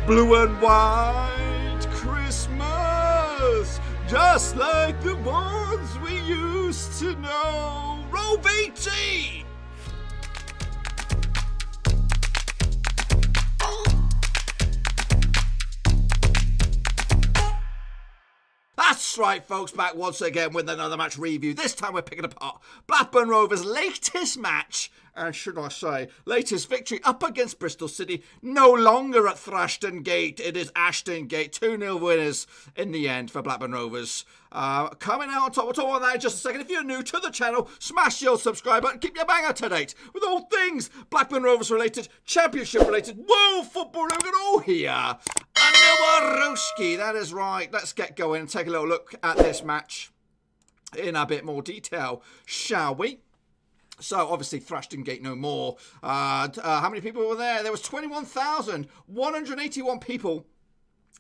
Blue and white Christmas, just like the ones we used to know. Roll BT! That's right, folks, back once again with another match review. This time we're picking apart Blackburn Rovers' latest match, and should I say, latest victory up against Bristol City. No longer at Thrashton Gate, it is Ashton Gate. 2-0 winners in the end for Blackburn Rovers. Coming out on top, we'll talk about that in just a second. If you're new to the channel, smash your subscribe button, keep your bang up to date with all things Blackburn Rovers related, championship related, world football, look at all here. Anwaroski, that is right. Let's get going and take a little look at this match in a bit more detail, shall we? So, obviously, Thrashton Gate no more. How many people were there? There was 21,181 people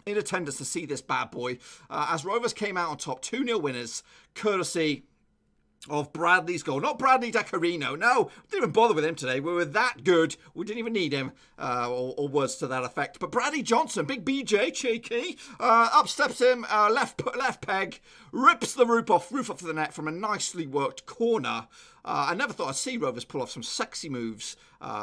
in attendance to see this bad boy. As Rovers came out on top, 2-0 winners, courtesy of Bradley's goal. Not Bradley Dacarino. No, didn't even bother with him today. We were that good. We didn't even need him, or words to that effect. But Bradley Johnson, big BJ, cheeky, up steps him, left peg, rips the roof off the net from a nicely worked corner. I never thought I'd see Rovers pull off some sexy moves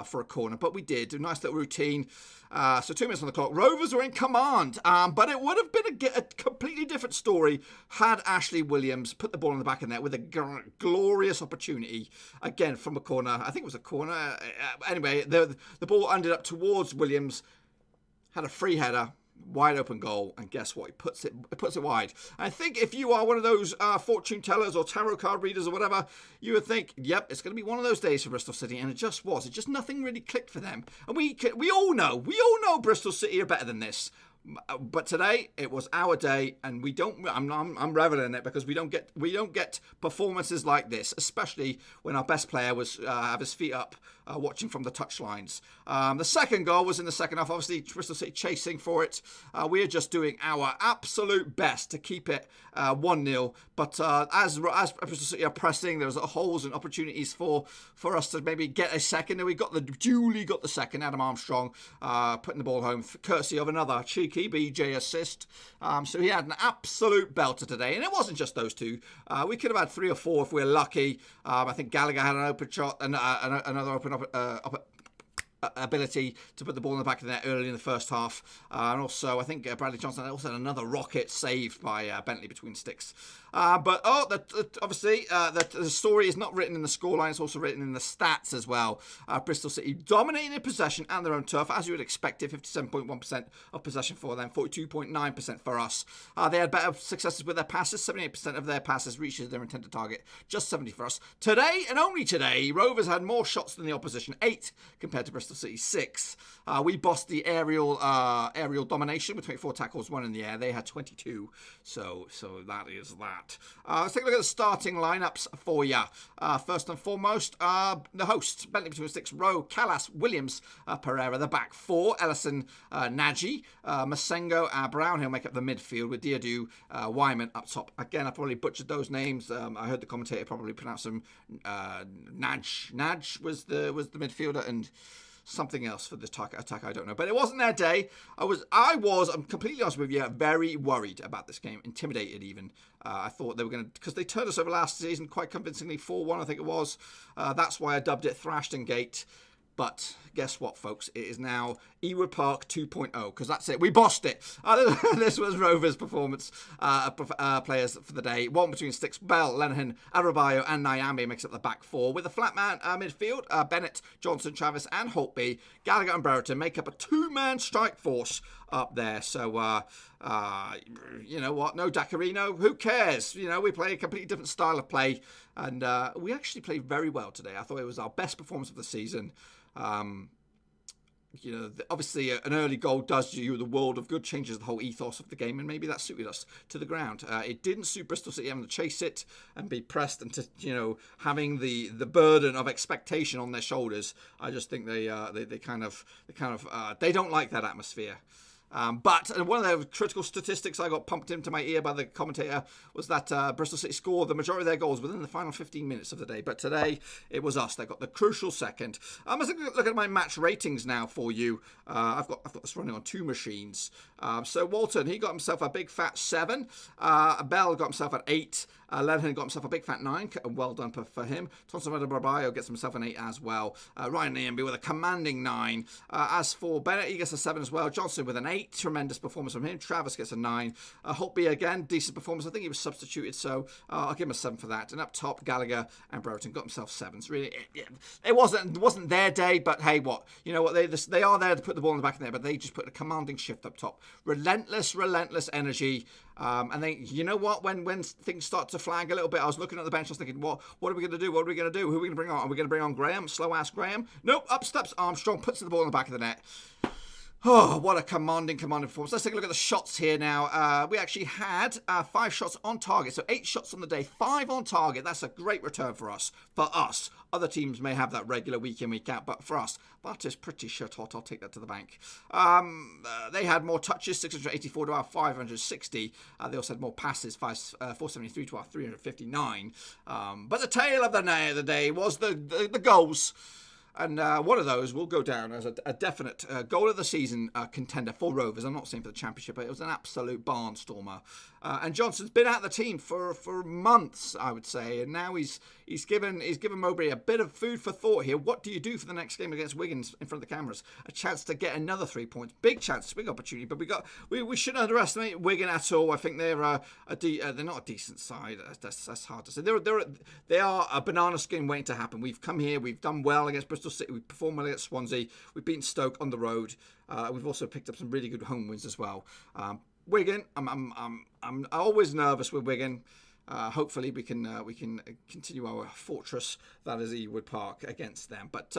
for a corner, but we did. A nice little routine. So 2 minutes on the clock. Rovers were in command, but it would have been a completely different story had Ashley Williams put the ball in the back of the net with a glorious opportunity, again, from a corner. I think it was a corner. Anyway, the ball ended up towards Williams, had a free header, wide open goal, and guess what? It puts it wide. I think if you are one of those fortune tellers or tarot card readers or whatever, you would think, yep, it's going to be one of those days for Bristol City, and it just was. It just nothing really clicked for them, and we all know Bristol City are better than this. But today it was our day, and we don't. I'm reveling in it because we don't get performances like this, especially when our best player was have his feet up, watching from the touchlines. The second goal was in the second half. Obviously, Bristol City chasing for it. We are just doing our absolute best to keep it 1-0. But as Bristol City are pressing, there was holes and opportunities for us to maybe get a second. And we duly got the second. Adam Armstrong putting the ball home, courtesy of another cheeky BJ assist. So he had an absolute belter today, and it wasn't just those two. We could have had 3 or 4 if we were lucky. I think Gallagher had an open shot and another open ability to put the ball in the back of the net early in the first half. And also, I think Bradley Johnson also had another rocket saved by Bentley between sticks. But obviously, the story is not written in the scoreline, it's also written in the stats as well. Bristol City dominating in possession and their own turf, as you would expect it, 57.1% of possession for them, 42.9% for us. They had better successes with their passes, 78% of their passes reached their intended target, just 70 for us. Today, and only today, Rovers had more shots than the opposition, 8 compared to Bristol City, 6. We bossed the aerial domination with 24 tackles, 1 in the air. They had 22, so that is that. Let's take a look at the starting lineups for you. First and foremost, the hosts, Bentley between sticks, Rowe, Callas, Williams, Pereira, the back 4, Ellison, Nagy, Masengo, Brown, he'll make up the midfield with Diadu, Wyman up top. Again, I probably butchered those names. I heard the commentator probably pronounce them. Naj was the midfielder, and something else for this attack, I don't know. But it wasn't their day. I'm completely honest with you, very worried about this game, intimidated even. I thought they were going to, because they turned us over last season quite convincingly, 4-1 I think it was. That's why I dubbed it Thrashton Gate. But guess what, folks? It is now Ewood Park 2.0, because that's it. We bossed it. This was Rovers' performance players for the day. One between sticks, Bell, Lenihan, Adebayo, and Nyambe makes up the back 4. With the flat man midfield, Bennett, Johnson, Travis, and Holtby, Gallagher and Brereton make up a 2-man strike force up there. So, you know what? No Dacarino. Who cares? You know, we play a completely different style of play. And we actually played very well today. I thought it was our best performance of the season. You know, obviously an early goal does you the world of good, changes the whole ethos of the game, and maybe that suited us to the ground. It didn't suit Bristol City having to chase it and be pressed and to, you know, having the burden of expectation on their shoulders. I just think they don't like that atmosphere. But one of the critical statistics I got pumped into my ear by the commentator was that Bristol City scored the majority of their goals within the final 15 minutes of the day. But today, it was us. They got the crucial second. Let's look at my match ratings now for you. I've got this running on two machines. So Walton, he got himself a big fat 7. Bell got himself an 8. Lennon got himself a big fat 9. Well done for him. Thompson Barbayo gets himself an 8 as well. Ryan Niambi with a commanding 9. As for Bennett, he gets a 7 as well. Johnson with an 8. Tremendous performance from him. Travis gets a 9. Holtby again, decent performance. I think he was substituted, so I'll give him a 7 for that. And up top, Gallagher and Brereton got himself 7s. Really, it wasn't their day, but hey, what? You know what? They are there to put the ball in the back of there, but they just put a commanding shift up top. Relentless energy. And then, you know what? When things start to flag a little bit, I was looking at the bench, I was thinking, what are we going to do? What are we going to do? Who are we going to bring on? Are we going to bring on Graham? Slow-ass Graham? Nope, up steps Armstrong, puts the ball in the back of the net. Oh, what a commanding performance. Let's take a look at the shots here now. We actually had 5 shots on target. So 8 shots on the day, 5 on target. That's a great return for us. Other teams may have that regular week in, week out. But for us, that is pretty shit hot. I'll take that to the bank. They had more touches, 684 to our 560. They also had more passes, 473 to our 359. But the tail of the day was the goals. And one of those will go down as a definite goal of the season contender for Rovers. I'm not saying for the championship, but it was an absolute barnstormer. And Johnson's been out of the team for months, I would say, and now he's given Mowbray a bit of food for thought here. What do you do for the next game against Wigan in front of the cameras? A chance to get another 3 points, big chance, big opportunity. But we shouldn't underestimate Wigan at all. I think they're not a decent side. That's hard to say. They are a banana skin waiting to happen. We've come here, we've done well against Bristol City, we've performed well against Swansea, we've beaten Stoke on the road. We've also picked up some really good home wins as well. Wigan, I'm always nervous with Wigan. Hopefully we can continue our fortress that is Ewood Park against them. But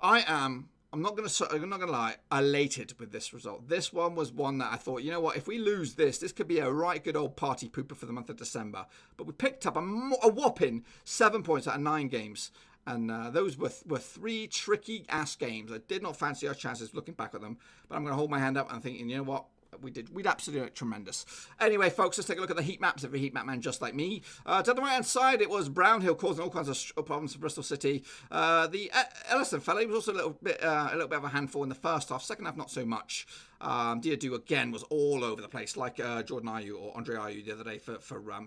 I'm not gonna lie, elated with this result. This one was one that I thought, you know what, if we lose this could be a right good old party pooper for the month of December. But we picked up a whopping 7 points out of 9 games. And those were 3 tricky-ass games. I did not fancy our chances looking back at them. But I'm going to hold my hand up and thinking, you know what? We'd absolutely tremendous. Anyway, folks, let's take a look at the heat maps. Every heat map man just like me. To the right-hand side, it was Brownhill causing all kinds of problems for Bristol City. The Ellison fella, he was also a little bit of a handful in the first half. Second half, not so much. Diadu again was all over the place, like Jordan Ayew or Andre Ayew the other day for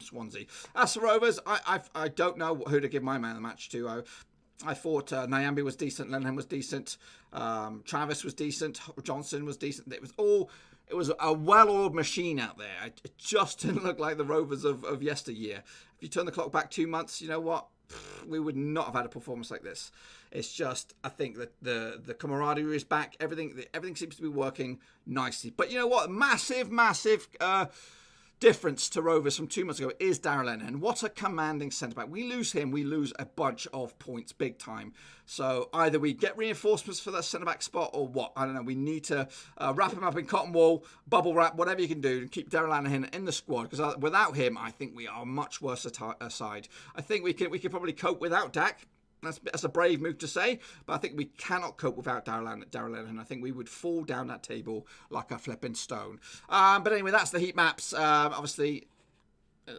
Swansea. As for Rovers, I don't know who to give my man of the match to. I thought Nyambi was decent, Lennon was decent, Travis was decent, Johnson was decent. It was a well-oiled machine out there. It just didn't look like the Rovers of yesteryear. If you turn the clock back 2 months, you know what? We would not have had a performance like this. It's just, I think that the camaraderie is back. Everything seems to be working nicely. But you know what? Massive difference to Rovers from 2 months ago is Darragh Lenihan. What a commanding centre-back. We lose him, we lose a bunch of points big time. So either we get reinforcements for that centre-back spot or what? I don't know. We need to wrap him up in cotton wool, bubble wrap, whatever you can do and keep Darragh Lenihan in the squad. Because without him, I think we are a much worse side. I think we could probably cope without Dak. That's a brave move to say, but I think we cannot cope without Darragh Lenihan. I think we would fall down that table like a flipping stone. But anyway, that's the heat maps. Obviously,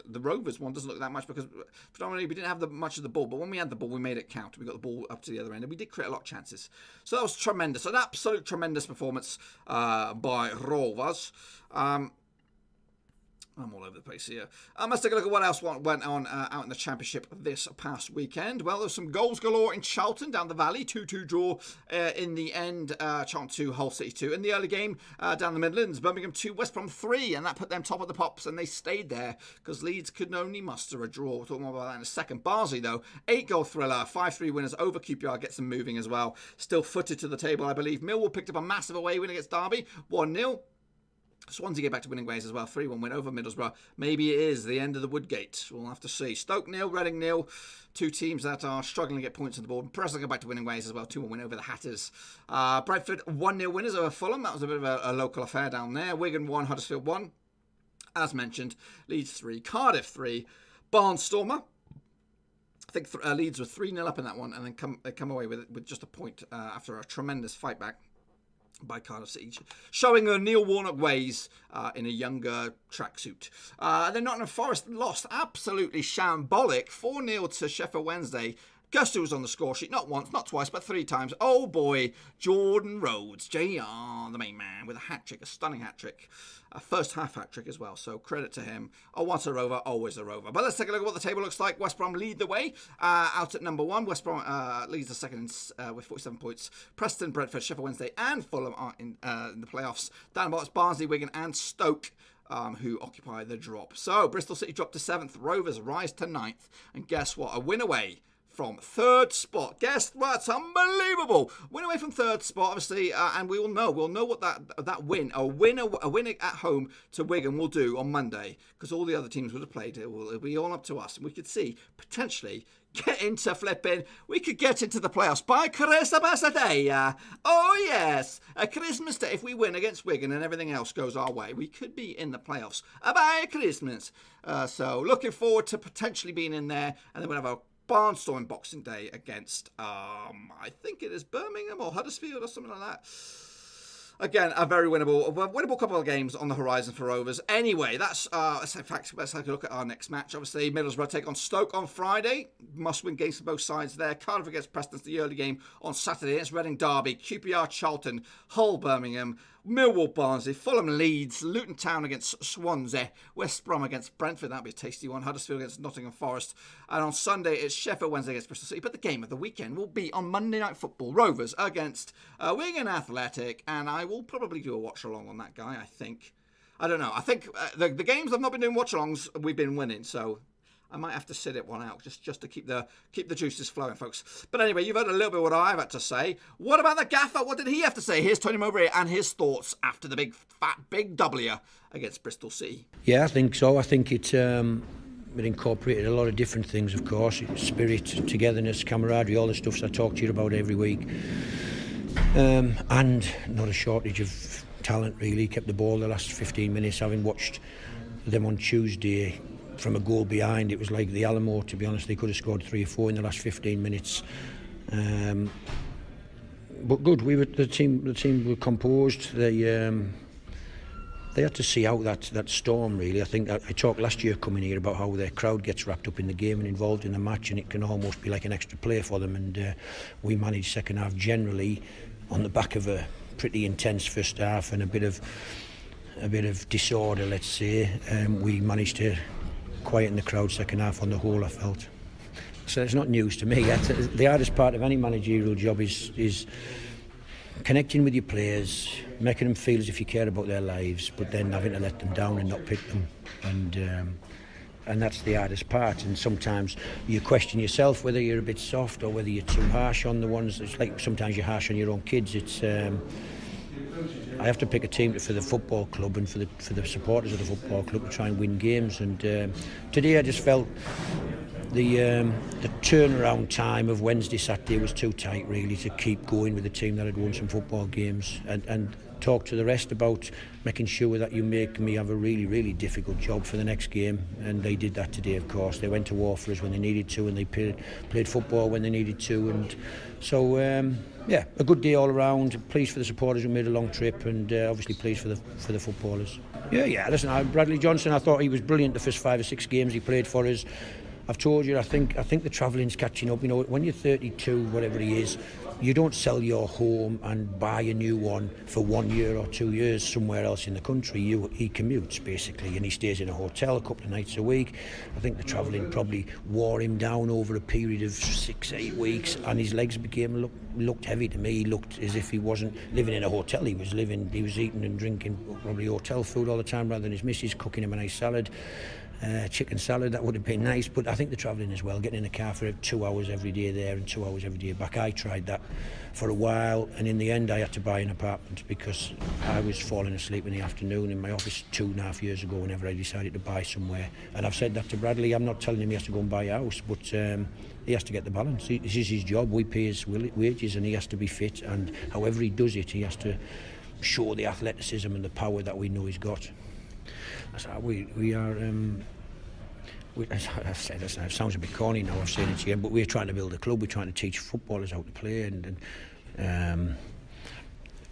the Rovers one doesn't look that much because predominantly we didn't have much of the ball, but when we had the ball, we made it count. We got the ball up to the other end, and we did create a lot of chances. So that was tremendous. An absolute tremendous performance by Rovers. I'm all over the place here. Let's take a look at what else went on out in the Championship this past weekend. Well, there's some goals galore in Charlton down the valley. 2-2 draw in the end. Charlton 2, Hull City 2. In the early game down the Midlands, Birmingham 2, West Brom 3. And that put them top of the pops. And they stayed there because Leeds could only muster a draw. We'll talk more about that in a second. Barnsley, though, 8-goal thriller. 5-3 winners over QPR. Gets them moving as well. Still footed to the table, I believe. Millwall picked up a massive away win against Derby. 1-0. Swansea get back to winning ways as well. 3-1 win over Middlesbrough. Maybe it is the end of the Woodgate. We'll have to see. Stoke 0, Reading 0. 2 teams that are struggling to get points on the board. Preston go back to winning ways as well. 2-1 win over the Hatters. Brentford 1-0 winners over Fulham. That was a bit of a local affair down there. Wigan 1, Huddersfield 1. As mentioned, Leeds 3, Cardiff 3. Barnstormer. I think Leeds were 3-0 up in that one and then come away with just a point after a tremendous fight back. by Cardiff City, showing her Neil Warnock ways in a younger tracksuit. Then Nottingham Forest lost, absolutely shambolic, 4-0 to Sheffield Wednesday. Guess who was on the score sheet? Not once, not twice, but 3 times. Oh boy, Jordan Rhodes, JR, the main man, with a hat-trick, a stunning hat-trick. A first half hat-trick as well, so credit to him. Oh, once a Rover, always a Rover. But let's take a look at what the table looks like. West Brom lead the way out at number 1. West Brom leads the second with 47 points. Preston, Brentford, Sheffield Wednesday and Fulham are in the playoffs. Down the bottom, Barnsley, Wigan and Stoke. Who occupy the drop. So, Bristol City dropped to 7th. Rovers rise to 9th. And guess what? A win away from 3rd spot. Guess what? It's unbelievable. Win away from 3rd spot, obviously, and we'll know what that win at home to Wigan will do on Monday, because all the other teams would have played. It'll be all up to us, and we could see potentially get into flipping. We could get into the playoffs by Christmas Day. Oh yes, a Christmas Day. If we win against Wigan and everything else goes our way, we could be in the playoffs by Christmas. So looking forward to potentially being in there, and then we'll have a barnstorming Boxing Day against, I think it is Birmingham or Huddersfield or something like that. Again, a very winnable couple of games on the horizon for Rovers. Anyway, that's in fact, let's take a look at our next match. Obviously, Middlesbrough take on Stoke on Friday. Must-win games for both sides there. Cardiff against Preston's the early game on Saturday. It's Reading Derby, QPR Charlton, Hull Birmingham, Millwall Barnsley, Fulham Leeds, Luton Town against Swansea, West Brom against Brentford, that'll be a tasty one, Huddersfield against Nottingham Forest, and on Sunday it's Sheffield Wednesday against Bristol City. But the game of the weekend will be on Monday Night Football, Rovers against Wigan Athletic, and I will probably do a watch along on that guy. I don't know. I think the games I've not been doing watch alongs, we've been winning, so I might have to sit it one out just to keep the juices flowing, folks. But anyway, you've heard a little bit of what I've had to say. What about the gaffer? What did he have to say? Here's Tony Mowbray and his thoughts after the big W against Bristol City. Yeah, I think so. I think it incorporated a lot of different things, of course. Spirit, togetherness, camaraderie, all the stuff I talk to you about every week. And not a shortage of talent, really. Kept the ball the last 15 minutes, having watched them on Tuesday. From a goal behind, it was like the Alamo, to be honest. They could have scored 3 or 4 in the last 15 minutes. But good, the team were composed. They had to see out that storm, really. I think I talked last year coming here about how their crowd gets wrapped up in the game and involved in the match, and it can almost be like an extra play for them. And we managed second half generally on the back of a pretty intense first half and a bit of disorder, let's say. We managed to quieten the crowd second half on the whole, I felt. So it's not news to me. The hardest part of any managerial job is connecting with your players, making them feel as if you care about their lives, but then having to let them down and not pick them. And that's the hardest part. And sometimes you question yourself whether you're a bit soft or whether you're too harsh on the ones. It's like sometimes you're harsh on your own kids. I have to pick a team for the football club and for the supporters of the football club to try and win games. And today I just felt the turnaround time of Wednesday, Saturday was too tight, really, to keep going with the team that had won some football games and talk to the rest about making sure that you make me have a really, really difficult job for the next game. And they did that today, of course. They went to war for us when they needed to, and they played football when they needed to. And so, yeah, a good day all around. Pleased for the supporters who made a long trip, and obviously pleased for the footballers. Yeah. Listen, Bradley Johnson, I thought he was brilliant the first 5 or 6 games he played for us. I've told you, I think the travelling's catching up. You know, when you're 32, whatever he is, you don't sell your home and buy a new one for 1 year or 2 years somewhere else in the country. He commutes, basically, and he stays in a hotel a couple of nights a week. I think the travelling probably wore him down over a period of 6-8 weeks, and his legs looked heavy to me. He looked as if he wasn't living in a hotel. He was eating and drinking probably hotel food all the time rather than his missus cooking him a nice salad. Chicken salad, that would have been nice, but I think the travelling as well, getting in a car for 2 hours every day there and 2 hours every day back. I tried that for a while, and in the end I had to buy an apartment because I was falling asleep in the afternoon in my office 2.5 years ago whenever I decided to buy somewhere. And I've said that to Bradley. I'm not telling him he has to go and buy a house, but he has to get the balance. This is his job. We pay his wages, and he has to be fit, and however he does it, he has to show the athleticism and the power that we know he's got. We are, I've said this now, it sounds a bit corny now, I've said it again, but we're trying to build a club. We're trying to teach footballers how to play, and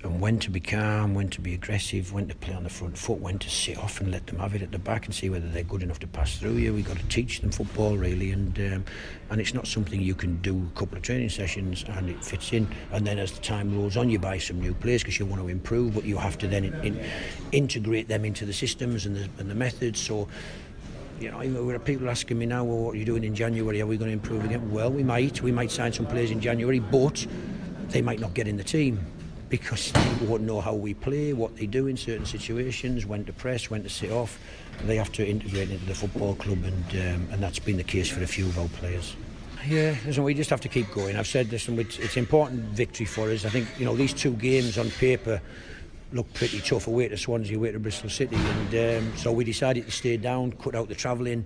and when to be calm, when to be aggressive, when to play on the front foot, when to sit off and let them have it at the back and see whether they're good enough to pass through you. We've got to teach them football really, and it's not something you can do a couple of training sessions and it fits in, and then as the time rolls on you buy some new players because you want to improve, but you have to then integrate them into the systems and the methods. So you know, there are people asking me now, well, what are you doing in January? Are we going to improve again? Well, we might sign some players in January, but they might not get in the team because people won't know how we play, what they do in certain situations, when to press, when to sit off. They have to integrate into the football club, and that's been the case for a few of our players. Yeah, listen, we just have to keep going. I've said this, and it's important victory for us. I think, you know, these two games on paper look pretty tough, away to Swansea, away to Bristol City, and so we decided to stay down, cut out the travelling,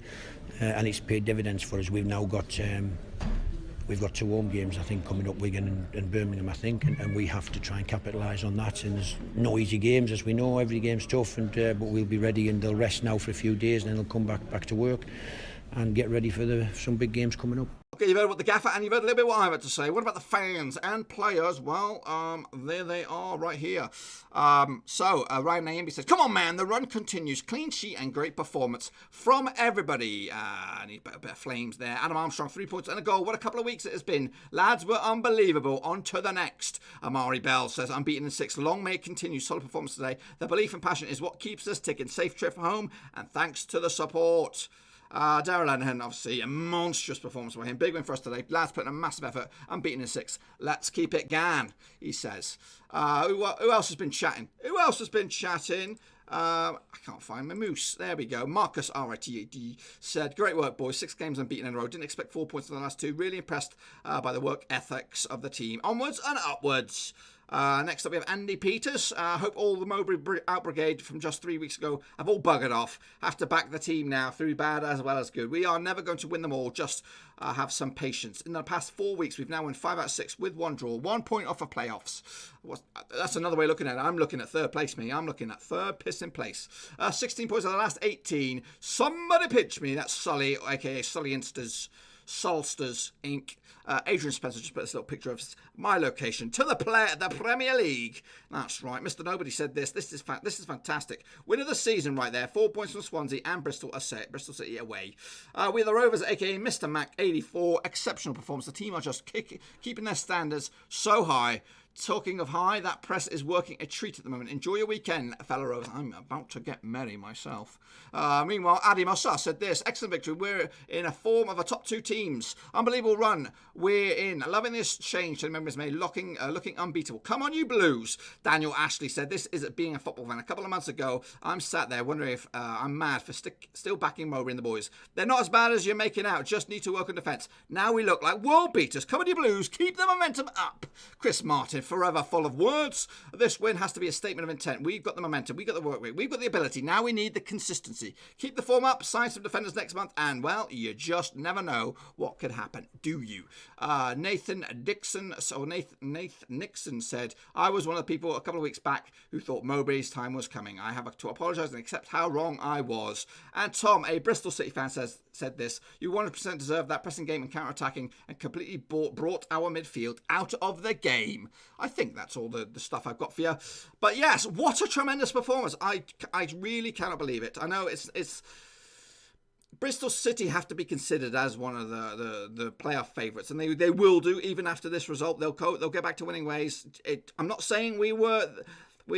and it's paid dividends for us. We've now got we've got 2 home games, I think, coming up, Wigan and Birmingham, I think, and we have to try and capitalise on that. And there's no easy games, as we know. Every game's tough, and but we'll be ready, and they'll rest now for a few days, and then they'll come back to work and get ready for some big games coming up. Okay, you've heard what the gaffer and you've heard a little bit what I've had to say. What about the fans and players? Well, there they are right here. Ryan Naimbi says, come on, man, the run continues. Clean sheet and great performance from everybody. And a bit of flames there. Adam Armstrong, 3 points and a goal. What a couple of weeks it has been. Lads were unbelievable. On to the next. Amari Bell says, unbeaten in 6. Long may it continue. Solid performance today. The belief and passion is what keeps us ticking. Safe trip home, and thanks to the support. Daryl Lanahan, obviously, a monstrous performance by him. Big win for us today. Lads put in a massive effort. Unbeaten in 6. Let's keep it going, he says. Who else has been chatting? I can't find my moose. There we go. Marcus RITD said, great work, boys. 6 games unbeaten in a row. Didn't expect 4 points in the last 2. Really impressed by the work ethics of the team. Onwards and upwards. Next up we have Andy Peters. Hope all the Mowbray Out Brigade from just 3 weeks ago have all buggered off. Have to back the team now through bad as well as good. We are never going to win them all. Just have some patience. In the past 4 weeks we've now won 5 out of 6 with 1 draw. 1 point off of playoffs. That's another way of looking at it. I'm looking at third place, me. I'm looking at third pissing place. 16 points out of the last 18. Somebody pitch me. That's Sully, aka Sully Insters. Solsters Inc. Adrian Spencer just put this little picture of my location to the Premier League. That's right. Mr. Nobody said this. This is fantastic. Win of the season right there. 4 points from Swansea and Bristol City away. We're the Rovers, aka Mr. Mac 84. Exceptional performance. The team are just keeping their standards so high. Talking of high, that press is working a treat at the moment. Enjoy your weekend, fellow Rovers. I'm about to get merry myself. Meanwhile, Adi Mossa said this. Excellent victory. We're in a form of a top 2 teams. Unbelievable run. We're in. Loving this change to the members made. Looking unbeatable. Come on, you Blues. Daniel Ashley said this is being a football fan. A couple of months ago, I'm sat there wondering if I'm mad for still backing Mowbray and the boys. They're not as bad as you're making out. Just need to work on defence. Now we look like world beaters. Come on, you Blues. Keep the momentum up. Chris Martin, forever full of words. This win has to be a statement of intent. We've got the momentum. We've got the work rate. We've got the ability. Now we need the consistency. Keep the form up. Sign some defenders next month. And, well, you just never know what could happen, do you? Nathan Nixon said, I was one of the people a couple of weeks back who thought Mowbray's time was coming. I have to apologise and accept how wrong I was. And Tom, a Bristol City fan, said this. You 100% deserve that pressing game and counter-attacking and completely brought our midfield out of the game. I think that's all the stuff I've got for you. But yes, what a tremendous performance. I really cannot believe it. I know it's Bristol City have to be considered as one of the playoff favourites, and they will do even after this result. They'll get back to winning ways. I'm not saying we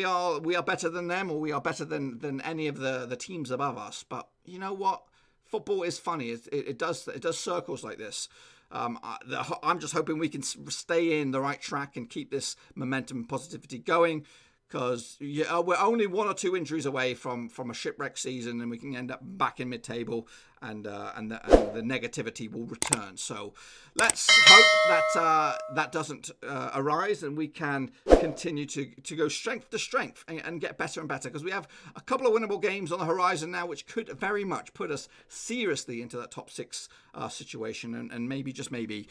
are better than them or we are better than any of the teams above us, but you know what? Football is funny. It does circles like this. I'm just hoping we can stay in the right track and keep this momentum and positivity going, because we're only 1 or 2 injuries away from a shipwreck season, and we can end up back in mid-table, and the negativity will return. So let's hope that doesn't arise, and we can continue to go strength to strength and get better and better, because we have a couple of winnable games on the horizon now, which could very much put us seriously into that top 6 situation, and maybe, just maybe,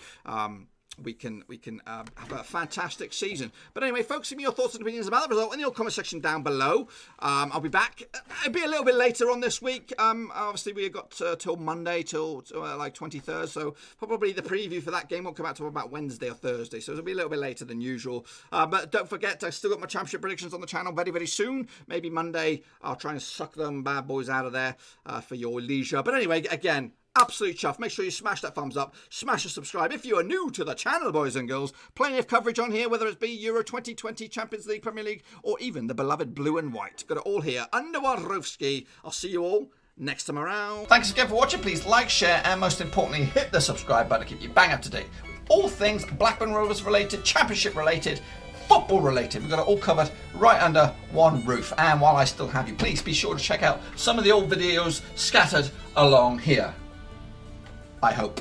we can have a fantastic season. But anyway, folks, give me your thoughts and opinions about the result in the comment section down below. I'll be back. It'll be a little bit later on this week. Obviously, we got till Monday, till like 23rd, so probably the preview for that game won't come out till about Wednesday or Thursday, so it'll be a little bit later than usual. But don't forget, I still got my championship predictions on the channel very, very soon. Maybe Monday, I'll try and suck them bad boys out of there for your leisure. But anyway, again, absolute chuff. Make sure you smash that thumbs up, smash a subscribe if you are new to the channel, boys and girls. Plenty of coverage on here, whether it be Euro 2020, Champions League, Premier League, or even the beloved blue and white. Got it all here under one roof ski. I'll see you all next time around. Thanks again for watching. Please like, share, and most importantly, hit the subscribe button to keep you bang up to date with all things Blackburn Rovers related, Championship related, football related. We've got it all covered right under one roof. And while I still have you, please be sure to check out some of the old videos scattered along here. I hope.